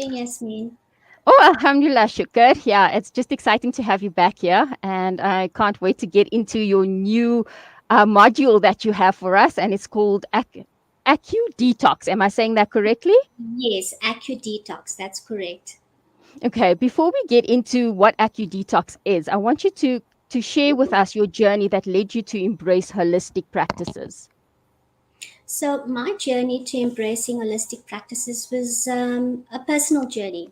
doing, Yasmin? Oh, Alhamdulillah, Shukr. Yeah, it's just exciting to have you back here. And I can't wait to get into your new module that you have for us. And it's called Acudetox. Am I saying that correctly? Yes, Acudetox. That's correct. Okay, before we get into what Acudetox is, I want you to share with us your journey that led you to embrace holistic practices. So my journey to embracing holistic practices was a personal journey.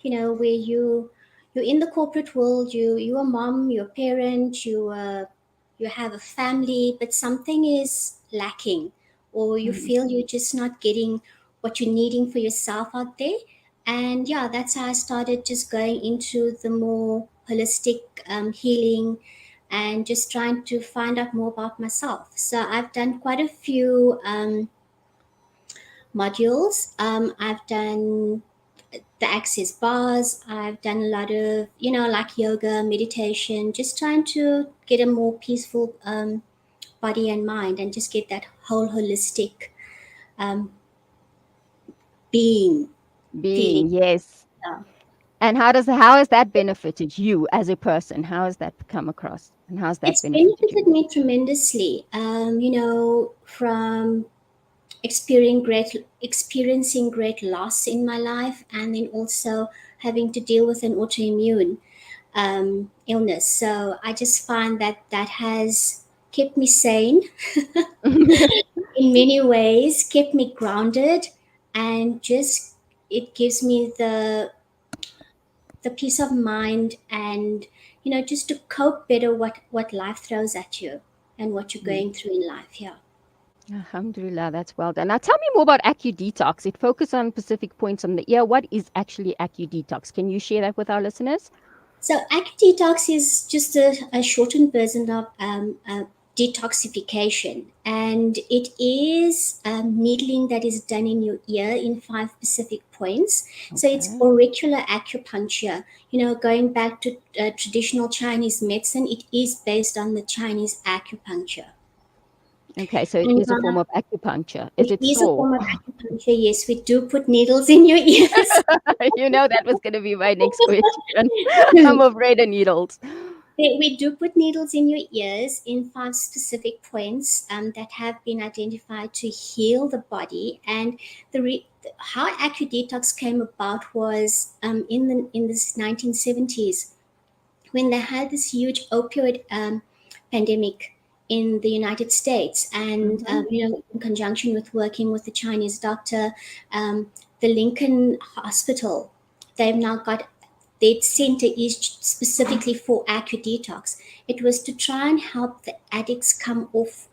Where you're in the corporate world, you're a mom, you're a parent, you have a family, but something is lacking, or you Mm. feel you're just not getting what you're needing for yourself out there. And yeah, that's how I started just going into the more holistic healing and just trying to find out more about myself. So I've done quite a few modules. I've done the access bars. I've done a lot of, like yoga, meditation, just trying to get a more peaceful body and mind and just get that whole holistic um, being feeling. Being, yes. Yeah. And how has that benefited you as a person? How has that come across? And how's that It's benefited you? benefited me tremendously, from experiencing great loss in my life, and then also having to deal with an autoimmune illness. So I just find that that has kept me sane in many ways, kept me grounded, and just it gives me the peace of mind, and just to cope better what life throws at you and what you're Mm. going through in life. Yeah. Alhamdulillah, that's well done. Now tell me more about AcuDetox. It focuses on specific points on the ear. What is actually AcuDetox? Can you share that with our listeners? So Acudetox is just a shortened version of detoxification, and it is needling that is done in your ear in five specific points. So it's Okay. auricular acupuncture. Going back to traditional Chinese medicine, it is based on the Chinese acupuncture. Okay, so it And is a form of acupuncture. Is it it is a sore? form of acupuncture. Yes, we do put needles in your ears. You know that was going to be my next question. I'm afraid of needles. We do put needles in your ears in five specific points that have been identified to heal the body. And how AcuDetox came about was in the 1970s, when they had this huge opioid pandemic in the United States, and Hmm. in conjunction with working with the Chinese doctor, the Lincoln Hospital, they've now got their center is specifically for AcuDetox. It was to try and help the addicts come off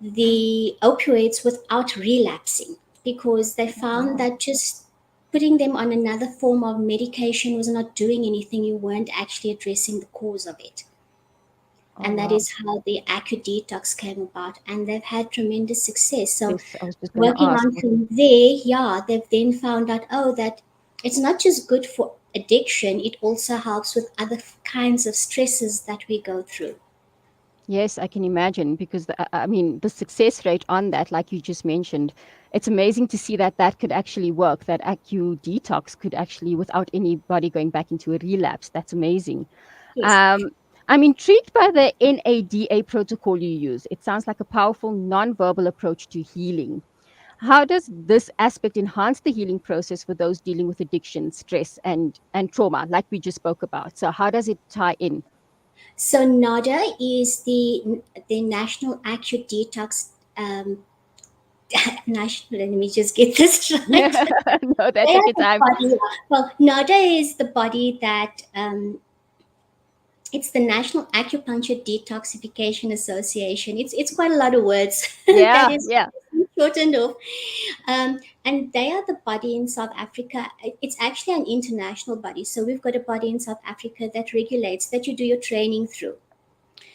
the opioids without relapsing, because they found Wow. that just putting them on another form of medication was not doing anything. You weren't actually addressing the cause of it. Oh, And that wow. is how the AcuDetox came about. And they've had tremendous success. So, Yes, I was just going to working ask. on from there, yeah, they've then found out, oh, that it's not just good for addiction, it also helps with other kinds of stresses that we go through. Yes, I can imagine because I mean the success rate on that, like you just mentioned, it's amazing to see that that could actually work. That AcuDetox could actually, without anybody going back into a relapse. That's amazing. Yes. Um, I'm intrigued by the NADA protocol you use. It sounds like a powerful non-verbal approach to healing. How does this aspect enhance the healing process for those dealing with addiction, stress, and trauma, like we just spoke about? So how does it tie in? So NADA is the National Acute Detox. National. Let me just get this right. No, that's They are okay. the Time. body. Well, NADA is the body that it's the National Acupuncture Detoxification Association. It's quite a lot of words that Yeah, is yeah. shortened off. And they are the body in South Africa. It's actually an international body. So we've got a body in South Africa that regulates, that you do your training through.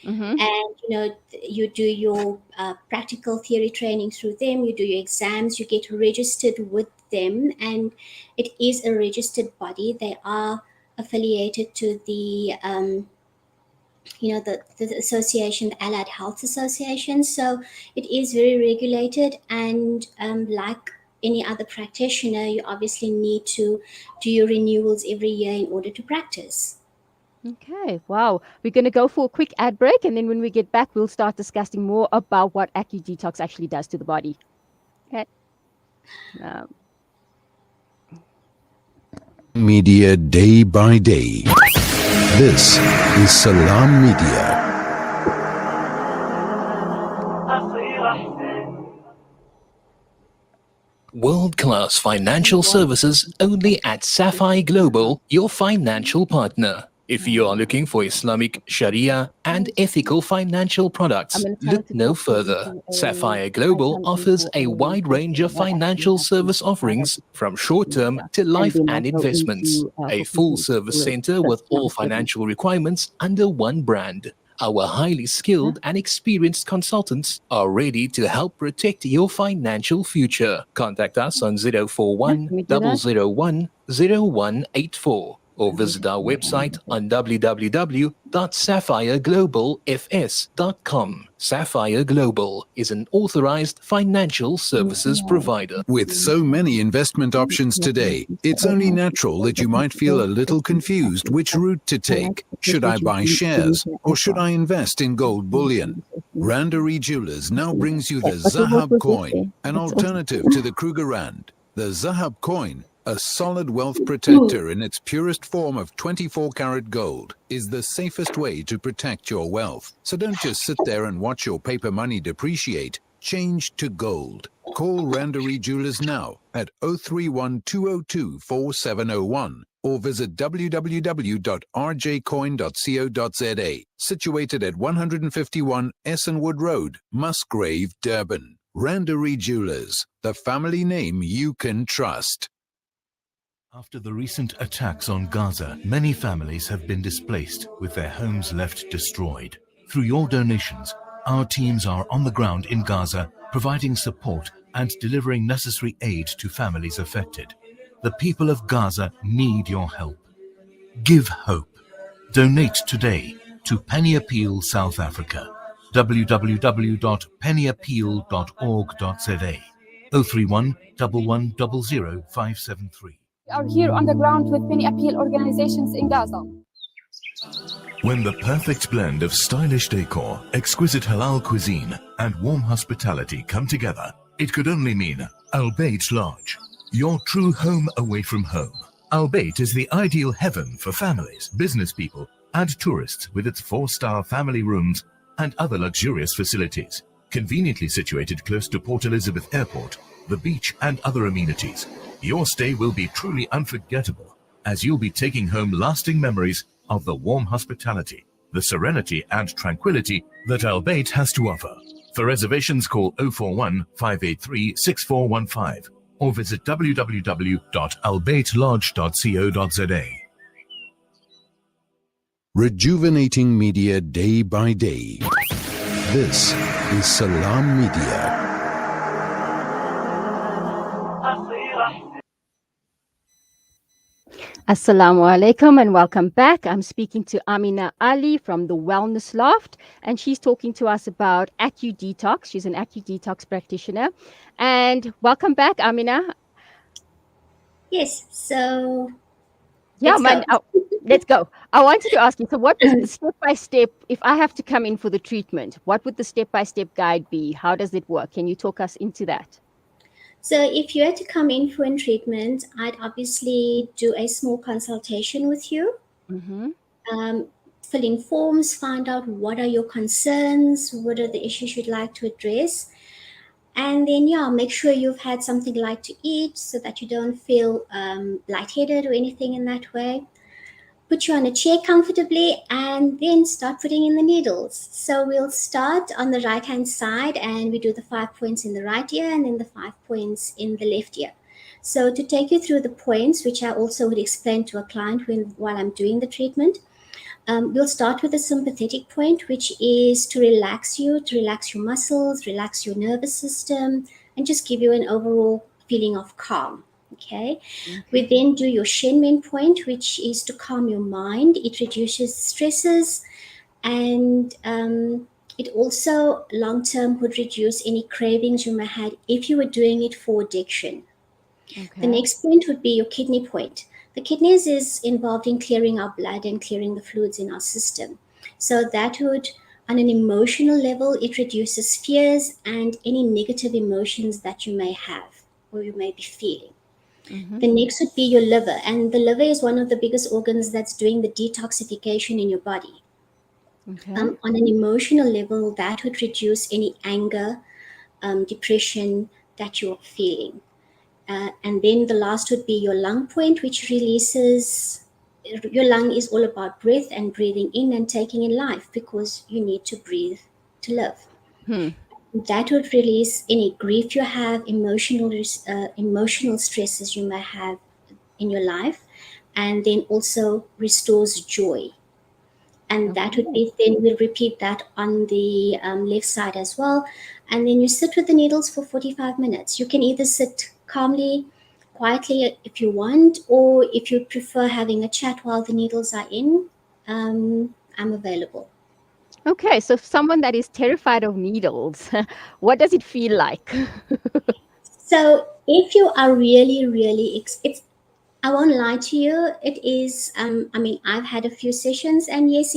Mm-hmm. And you do your practical theory training through them, you do your exams, you get registered with them, and it is a registered body. They are affiliated to the association, the Allied Health Association. So it is very regulated, and like any other practitioner, you obviously need to do your renewals every year in order to practice. Okay, wow. We're going to go for a quick ad break, and then when we get back, we'll start discussing more about what Acudetox actually does to the body. Okay. Um, Media day by day. This is Salam Media. World-class financial services only at Sapphire Global, your financial partner. If you are looking for Islamic Sharia and ethical financial I'm products, going to tell her look to no book me further. into Sapphire a, I Global come in offers for a a wide range coaching. of I actually financial have to, service I have offerings to from and short-term stuff. to And life then I and go investments. into A booking full things service for a center with all personal appointment. financial requirements under one brand. Our highly Yeah. skilled and experienced consultants are ready to help protect your financial future. Contact us on Yeah. 041 Can we do that? 001 0184 or Let me visit just our do that one website minute. on www.sapphireglobalfs.com. Sapphire Global is an authorized financial services provider. With so many investment options today, it's only natural that you might feel a little confused which route to take. Should I buy shares or should I invest in gold bullion? Randery Jewelers now brings you the But your work Zahab was coin, yesterday. an That's awesome. alternative to the Kruger Rand. The Zahab coin, a solid wealth protector in its purest form of 24-karat gold, is the safest way to protect your wealth. So don't just sit there and watch your paper money depreciate. Change to gold. Call Randery Jewelers now at 031 202 4701 or visit www.rjcoin.co.za, situated at 151 Essenwood Road, Musgrave, Durban. Randery Jewelers, the family name you can trust. After the recent attacks on Gaza, many families have been displaced with their homes left destroyed. Through your donations, our teams are on the ground in Gaza, providing support and delivering necessary aid to families affected. The people of Gaza need your help. Give hope. Donate today to Penny Appeal South Africa. www.pennyappeal.org.za 031 1100 573. We are here on the ground with many appeal organizations in Gaza. When the perfect blend of stylish decor, exquisite halal cuisine, and warm hospitality come together, it could only mean Al Bayt Lodge, your true home away from home. Al Bayt is the ideal heaven for families, business people, and tourists with its 4-star family rooms and other luxurious facilities. Conveniently situated close to Port Elizabeth Airport, the beach, and other amenities, your stay will be truly unforgettable, as you'll be taking home lasting memories of the warm hospitality, the serenity and tranquility that Al Bayt has to offer. For reservations, call 041 583 6415 or visit www.albaytlodge.co.za. Rejuvenating media day by day. This is Salam Media. Assalamu alaikum and welcome back. I'm speaking to Amiena Ally from the Wellness Loft, and she's talking to us about Acudetox. She's an Acudetox practitioner. And welcome back, Amiena. Yes, so Yeah, let's go. man, let's go. I wanted to ask you, so what is the step-by-step, if I have to come in for the treatment, what would the step-by-step guide be? How does it work? Can you talk us into that? So if you had to come in for a treatment, I'd obviously do a small consultation with you, Mm-hmm. um, fill in forms, find out what are your concerns, what are the issues you'd like to address, and then yeah, make sure you've had something light to eat so that you don't feel lightheaded or anything in that way. Put you on a chair comfortably and then start putting in the needles. So we'll start on the right hand side and we do the 5 points in the right ear and then the 5 points in the left ear. So to take you through the points, which I also would explain to a client while I'm doing the treatment, we'll start with the sympathetic point, which is to relax you, to relax your muscles, relax your nervous system, and just give you an overall feeling of calm. Okay. We Okay. then do your Shenmen point, which is to calm your mind. It reduces stresses and it also long term would reduce any cravings you may have if you were doing it for addiction. The Okay. next point would be your kidney point. The kidneys is involved in clearing our blood and clearing the fluids in our system. So that would, on an emotional level, it reduces fears and any negative emotions that you may have or you may be feeling. Mm-hmm. The next would be your liver, and the liver is one of the biggest organs that's doing the detoxification in your body. Okay. On an emotional level, that would reduce any anger, depression that you're feeling. And then the last would be your lung point, which releases. Your lung is all about breath and breathing in and taking in life because you need to breathe to live. Hmm. That would release any grief you have, emotional stresses you may have in your life, and then also restores joy. And that would Okay. be, then we'll repeat that on the left side as well. And then you sit with the needles for 45 minutes. You can either sit calmly, quietly if you want, or if you prefer having a chat while the needles are in, I'm available. Okay. So, someone that is terrified of needles, what does it feel like? So if you are really, really, it's, I won't lie to you. It is. I mean, I've had a few sessions, and yes,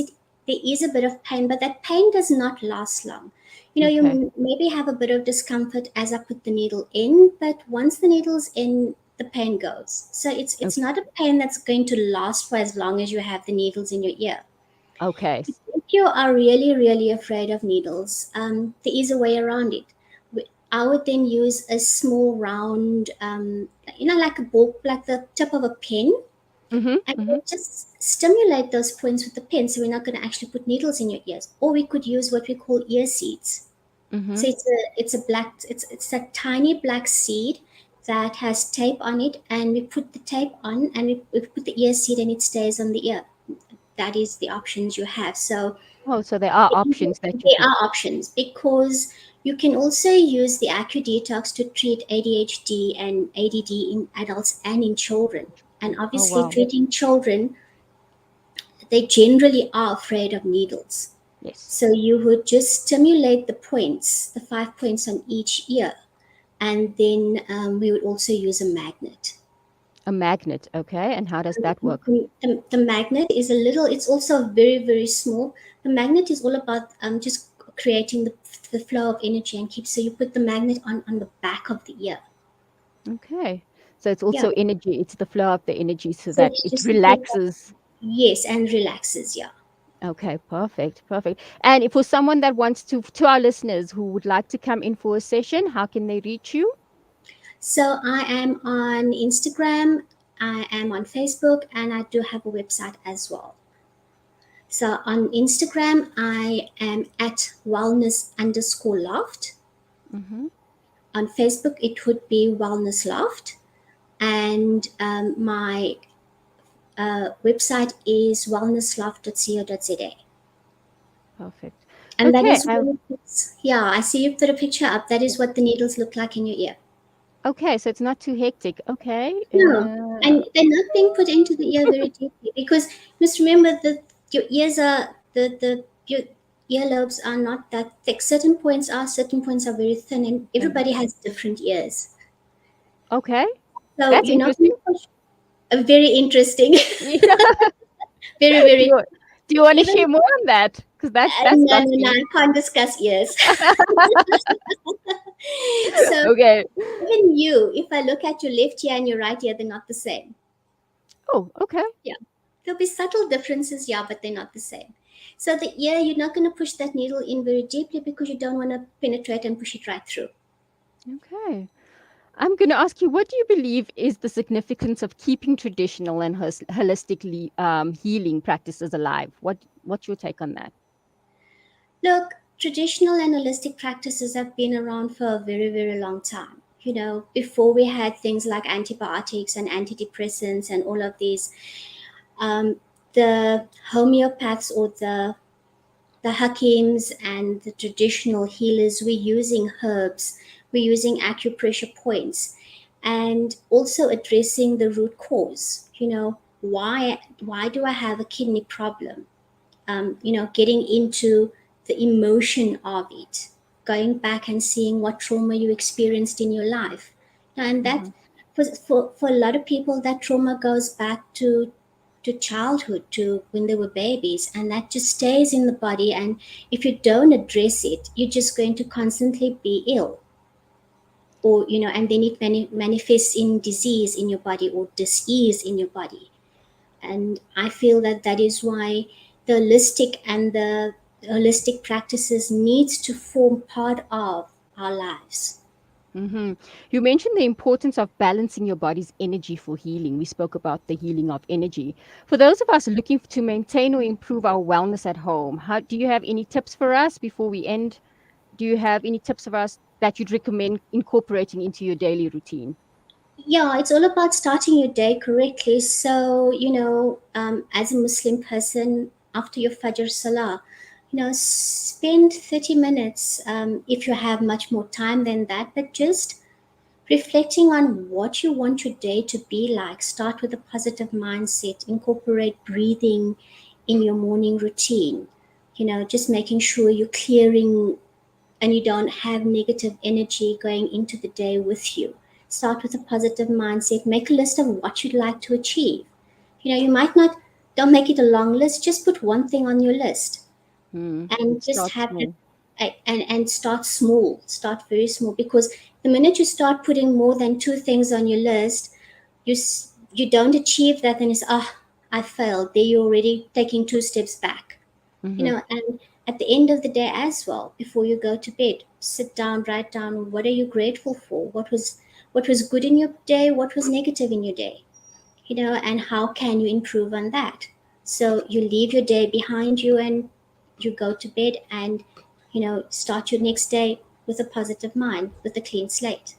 there is a bit of pain, but that pain does not last long. You know, you Okay. maybe have a bit of discomfort as I put the needle in, but once the needle's in, the pain goes. So it's Okay. not a pain that's going to last for as long as you have the needles in your ear. Okay. If you are really, really afraid of needles, there is a way around it. I would then use a small round, like a ball, like the tip of a pen, Mm-hmm. and Mm-hmm. then just stimulate those points with the pen. So we're not going to actually put needles in your ears. Or we could use what we call ear seeds. Mm-hmm. So it's a tiny black seed that has tape on it, and we put the tape on, and we put the ear seed, and it stays on the ear. That is the options you have. So Oh, so there are options that you there could. are options because you can also use the Acudetox to treat ADHD and ADD in adults and in children. And Oh, obviously, wow. treating children, they generally are afraid of needles. Yes. So you would just stimulate the points, the 5 points on each ear, and then we would also use a magnet. A magnet. Okay. And how does that work? The magnet is a little, it's also very, very small. The magnet is all about just creating the flow of energy and keep. So you put the magnet on the back of the ear. Okay. So it's Yeah. also energy. It's the flow of the energy so So that it's it just to keep that. relaxes. Yes, and relaxes. Yeah. Okay, perfect, perfect. And if for someone that wants to our listeners who would like to come in for a session, how can they reach you? So I am on Instagram, I am on Facebook, and I do have a website as well. So on Instagram, I am at wellness_loft. Mm-hmm. On Facebook, it would be Wellness Loft. And my website is wellnessloft.co.za. Perfect. And that Okay. is what it's, yeah, I see you put a picture up. That is what the needles look like in your ear. Okay, so it's not too hectic. Okay. No, and they're not being put into the ear very deeply because you must remember that your ears are your earlobes are not that thick. Certain points are very thin, and very everybody thin. has different ears. Okay. So That's you're not interesting. going to push. Very interesting, Yeah. very Do very. you do you want to Even share more on that? Because that's no, got no, no, me. I can't discuss ears. So Okay. even you, if I look at your left ear and your right ear, they're not the same. Oh, okay. Yeah, there'll be subtle differences, yeah, but they're not the same. So the ear, you're not going to push that needle in very deeply because you don't want to penetrate and push it right through. Okay. I'm going to ask you, what do you believe is the significance of keeping traditional and holistically healing practices alive? What's your take on that? Look, traditional and holistic practices have been around for a very, very long time. You know, before we had things like antibiotics and antidepressants and all of these, um, the homeopaths or the hakims and the traditional healers were using herbs, we're using acupressure points, and also addressing the root cause. You know, why do I have a kidney problem? Getting into the emotion of it, going back and seeing what trauma you experienced in your life. And that Hmm. for a lot of people, that trauma goes back to childhood, to when they were babies, and that just stays in the body. And if you don't address it, you're just going to constantly be ill, or and then it manifests in disease in your body or dis-ease in your body. And I feel that that is why the holistic practices needs to form part of our lives. Hmm. You mentioned the importance of balancing your body's energy for healing. We spoke about the healing of energy. For those of us looking to maintain or improve our wellness at home, how do you have any tips for us before we end? Do you have any tips for us that you'd recommend incorporating into your daily routine? Yeah, it's all about starting your day correctly. So, as a Muslim person, after your Fajr Salah, spend 30 minutes, if you have much more time than that, but just reflecting on what you want your day to be like. Start with a positive mindset, incorporate breathing in your morning routine, just making sure you're clearing and you don't have negative energy going into the day with you. Start with a positive mindset. Make a list of what you'd like to achieve. You might not, don't make it a long list, just put one thing on your list and just Start have it. small. And start small, start very small, because the minute you start putting more than two things on your list, you don't achieve that, and it's, I failed. There you're already taking two steps back. Hmm. And at the end of the day as well, before you go to bed, sit down, write down what are you grateful for, what was good in your day, what was negative in your day, and how can you improve on that. So you leave your day behind you and you go to bed, and start your next day with a positive mind, with a clean slate.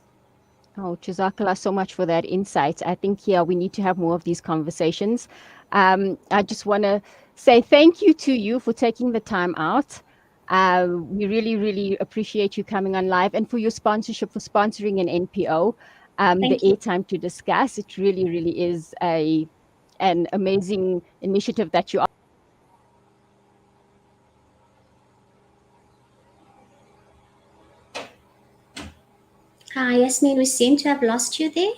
Oh, Jazakallah so much for that insight. I think, yeah, we need to have more of these conversations. I just want to say thank you to you for taking the time out. We really, really appreciate you coming on live and for your sponsorship, for sponsoring an NPO, the Thank you. airtime to discuss. It really, really is an amazing initiative that you. Hi, Yasmin, we seem to have lost you there.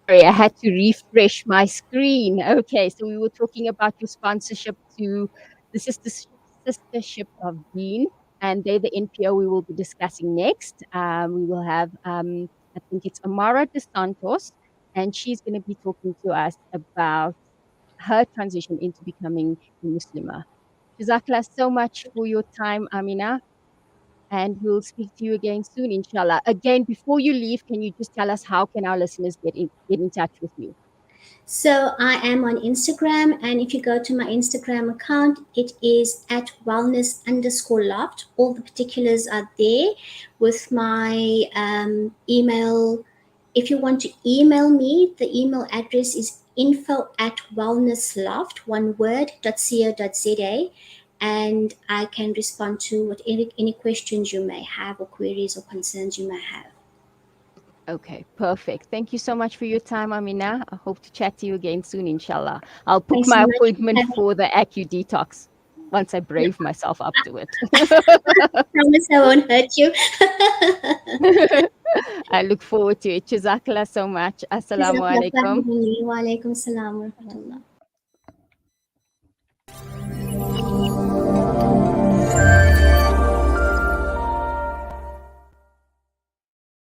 Sorry, I had to refresh my screen. Okay, so we were talking about your sponsorship to the sistership of Bean, and they're the NPO we will be discussing next. We will have, I think it's Amara De Santos, and she's going to be talking to us about her transition into becoming a Muslimah. Jazakallah so much for your time, Amina, and we'll speak to you again soon, inshallah. Again, before you leave, can you just tell us how can our listeners get in touch with you? So I am on Instagram, and if you go to my Instagram account, it is at wellness_loft. All the particulars are there with my email. If you want to email me, the email address is info@wellnessloft, one word, .co.za, and I can respond to any questions you may have, or queries or concerns you may have. Okay, perfect. Thank you so much for your time, Amina. I hope to chat to you again soon, inshallah. I'll book Thanks so my much for appointment having for the Acudetox once I brave myself up to it. me. Promise I won't hurt you. I look forward to it. Jazakallah so much. Assalamu جزاك الله alaikum. خير. وعليكم السلام ورحمة الله.